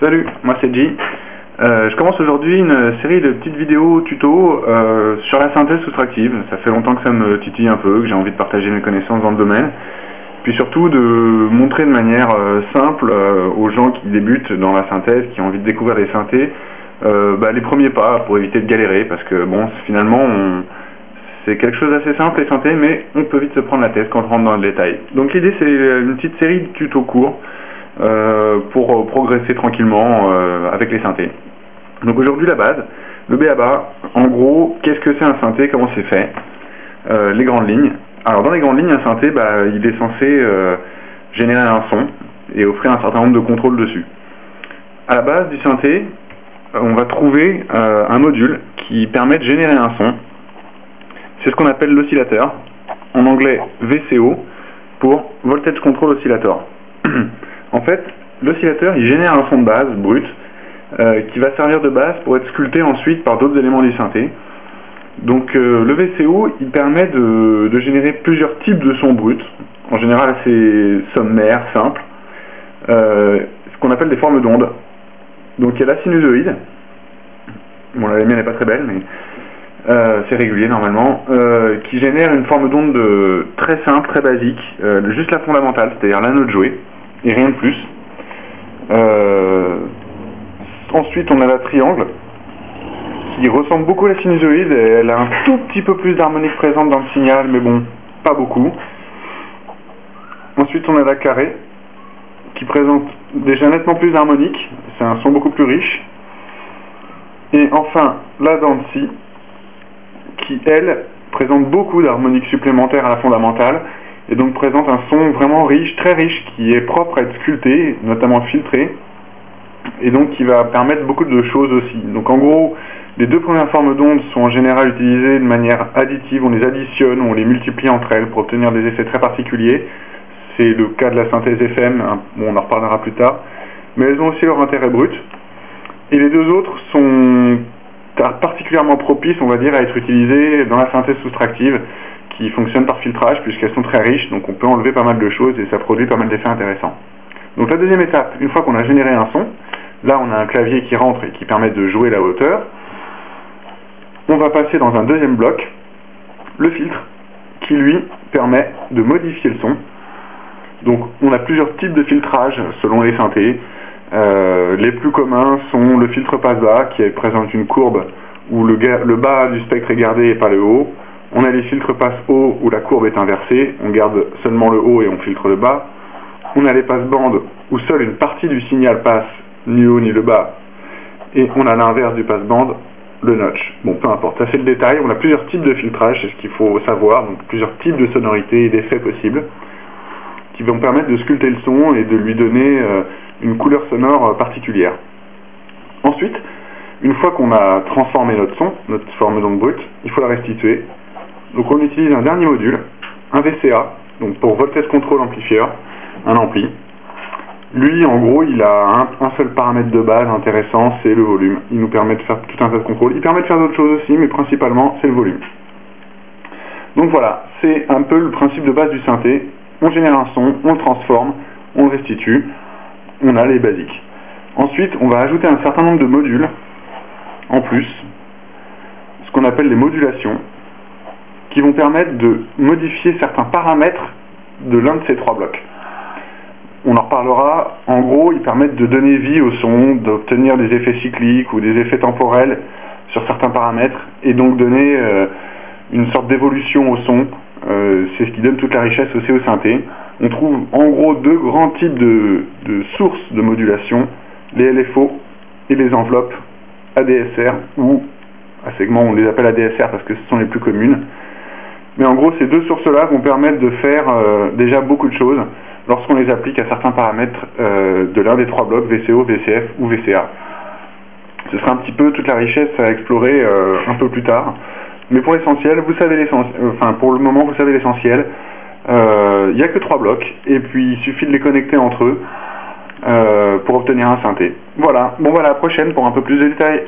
Salut, moi c'est J. Je commence aujourd'hui une série de petites vidéos tuto sur la synthèse soustractive. Ça fait longtemps que ça me titille un peu, que j'ai envie de partager mes connaissances dans le domaine. Puis surtout de montrer de manière simple aux gens qui débutent dans la synthèse, qui ont envie de découvrir les synthés, les premiers pas pour éviter de galérer, parce que bon, finalement, c'est quelque chose d'assez simple les synthés, mais on peut vite se prendre la tête quand on rentre dans le détail. Donc l'idée c'est une petite série de tutos courts pour progresser tranquillement avec les synthés. Donc aujourd'hui la base, le b.a.-ba, en gros, qu'est-ce que c'est un synthé, comment c'est fait, les grandes lignes. Alors dans les grandes lignes, un synthé, il est censé générer un son et offrir un certain nombre de contrôles dessus. À la base du synthé, on va trouver un module qui permet de générer un son. C'est ce qu'on appelle l'oscillateur, en anglais VCO, pour Voltage Control Oscillator. En fait, l'oscillateur il génère un son de base brut qui va servir de base pour être sculpté ensuite par d'autres éléments du synthé. Donc le VCO il permet de générer plusieurs types de sons bruts. En général c'est sommaire, simple, ce qu'on appelle des formes d'ondes. Donc il y a la sinusoïde, bon la mienne n'est pas très belle mais c'est régulier normalement, qui génère une forme d'onde très simple, très basique, juste la fondamentale, c'est-à-dire la note jouée, et rien de plus. Ensuite on a la triangle, qui ressemble beaucoup à la sinusoïde, et elle a un tout petit peu plus d'harmonique présente dans le signal, mais bon, pas beaucoup. Ensuite on a la carré, qui présente déjà nettement plus d'harmonique, c'est un son beaucoup plus riche. Et enfin la dent de scie, qui elle présente beaucoup d'harmoniques supplémentaires à la fondamentale et donc présente un son vraiment riche, très riche, qui est propre à être sculpté, notamment filtré, et donc qui va permettre beaucoup de choses aussi. Donc en gros, les deux premières formes d'ondes sont en général utilisées de manière additive, on les additionne, on les multiplie entre elles pour obtenir des effets très particuliers. C'est le cas de la synthèse FM, bon, on en reparlera plus tard, mais elles ont aussi leur intérêt brut. Et les deux autres sont particulièrement propices, on va dire, à être utilisées dans la synthèse soustractive, qui fonctionne par filtrage, puisqu'elles sont très riches, donc on peut enlever pas mal de choses et ça produit pas mal d'effets intéressants. Donc la deuxième étape, une fois qu'on a généré un son, là on a un clavier qui rentre et qui permet de jouer la hauteur, on va passer dans un deuxième bloc, le filtre, qui lui permet de modifier le son. Donc on a plusieurs types de filtrage selon les synthés. Les plus communs sont le filtre passe-bas qui présente une courbe où le bas du spectre est gardé et pas le haut. On a les filtres passe-haut où la courbe est inversée, on garde seulement le haut et on filtre le bas. On a les passe-bandes où seule une partie du signal passe, ni le haut ni le bas. Et on a l'inverse du passe-bande, le notch. Bon, peu importe, ça c'est le détail. On a plusieurs types de filtrage, c'est ce qu'il faut savoir, donc plusieurs types de sonorités et d'effets possibles qui vont permettre de sculpter le son et de lui donner une couleur sonore particulière. Ensuite, une fois qu'on a transformé notre son, notre forme d'onde brute, il faut la restituer. Donc on utilise un dernier module, un VCA, donc pour Voltage Control Amplifier, un ampli. Lui, en gros, il a un seul paramètre de base intéressant, c'est le volume. Il nous permet de faire tout un tas de contrôles. Il permet de faire d'autres choses aussi, mais principalement, c'est le volume. Donc voilà, c'est un peu le principe de base du synthé. On génère un son, on le transforme, on le restitue, on a les basiques. Ensuite, on va ajouter un certain nombre de modules, en plus, ce qu'on appelle les modulations, qui vont permettre de modifier certains paramètres de l'un de ces trois blocs. On en reparlera. En gros, ils permettent de donner vie au son, d'obtenir des effets cycliques ou des effets temporels sur certains paramètres, et donc donner une sorte d'évolution au son. C'est ce qui donne toute la richesse aussi au synthé. On trouve en gros deux grands types de sources de modulation, les LFO et les enveloppes ADSR, ou à segment on les appelle ADSR parce que ce sont les plus communes. Mais en gros ces deux sources-là vont permettre de faire déjà beaucoup de choses lorsqu'on les applique à certains paramètres de l'un des trois blocs, VCO, VCF ou VCA. Ce sera un petit peu toute la richesse à explorer un peu plus tard. Mais pour l'essentiel, vous savez l'essentiel. Enfin, pour le moment, vous savez l'essentiel. Il n'y a que trois blocs, et puis il suffit de les connecter entre eux pour obtenir un synthé. Voilà. Bon, voilà, à la prochaine pour un peu plus de détails.